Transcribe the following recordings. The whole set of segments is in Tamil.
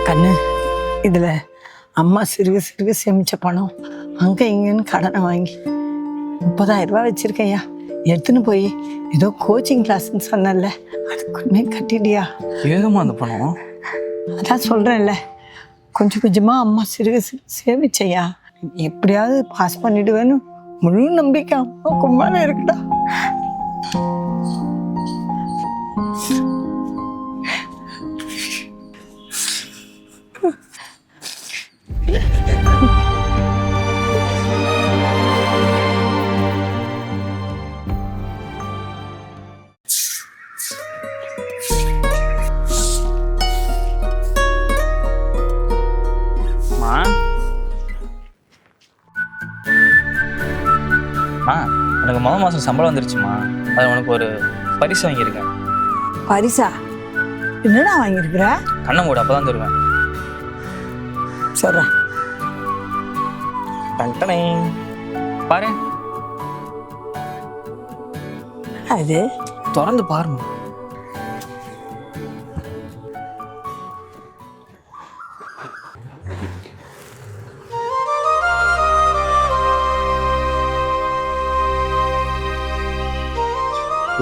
கண்ணு, இதில் அம்மா சிறுக சிறுக சேமித்த பணம் அங்கே இங்கேன்னு கடனை வாங்கி 30,000 ரூபா வச்சுருக்கையா. எடுத்துன்னு போய் ஏதோ கோச்சிங் கிளாஸ்ன்னு சொன்னல, அதுக்குமே கட்டிட்டியா? ஏகமா அந்த பணம்? அதான் சொல்கிறேன்ல, கொஞ்சம் கொஞ்சமாக அம்மா சிறுக சிறுக சேமிச்சையா. எப்படியாவது பாஸ் பண்ணிடுவேன்னு முழு நம்பிக்கை அம்மாவுக்கு மேலே இருக்குடா. எனக்கு மாதம் சம்பளம் வந்துருச்சுமா. அது உனக்கு ஒரு பரிசு வாங்கியிருக்கேன். பரிசா? என்னடா வாங்கியிருக்கிற? கண்ணம் கூட அப்பதான் தருவேன். சொல்கிறேன். தண்டனை பாரு, அது திறந்து பாருமா.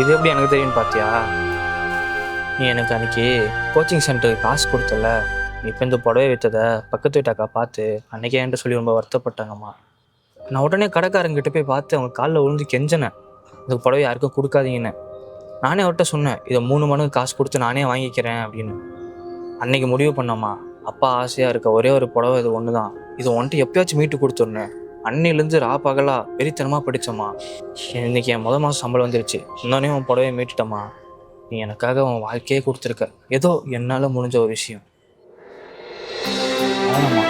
இது எப்படி எனக்கு தெரியும்னு பார்த்தியா? நீ எனக்கு அன்னைக்கு கோச்சிங் சென்டருக்கு காசு கொடுத்தல, இப்போ இந்த புடவை விற்றதை பக்கத்து வீட்டாக்கா பார்த்து அன்னைக்கே என்கிட்ட சொல்லி ரொம்ப வருத்தப்பட்டாங்கம்மா. நான் உடனே கடைக்காரங்கிட்ட போய் பார்த்து அவங்க காலில் விழுந்து கெஞ்சினேன், இந்த புடவை யாருக்கும் கொடுக்காதீங்கன்னு. நானே அவர்கிட்ட சொன்னேன், இதை 3 மடங்கு காசு கொடுத்து நானே வாங்கிக்கிறேன் அப்படின்னு. அன்னைக்கு முடிவு பண்ணம்மா, அப்பா ஆசையாக இருக்க ஒரே ஒரு புடவை இது ஒன்று தான், இது வந்துட்டு எப்பயாச்சும் மீட்டு கொடுத்துடனேன். அன்னிலேருந்து பகலா வெறித்தனமாக படித்தம்மா. இன்னைக்கு என் மாதம் சம்பளம் வந்துருச்சு. இன்னொன்னே உன் புடவையை மீட்டுட்டம்மா. நீ எனக்காக உன் வாழ்க்கையே கொடுத்துருக்க. ஏதோ என்னால் முடிஞ்ச ஒரு விஷயம். ஆமாம்மா.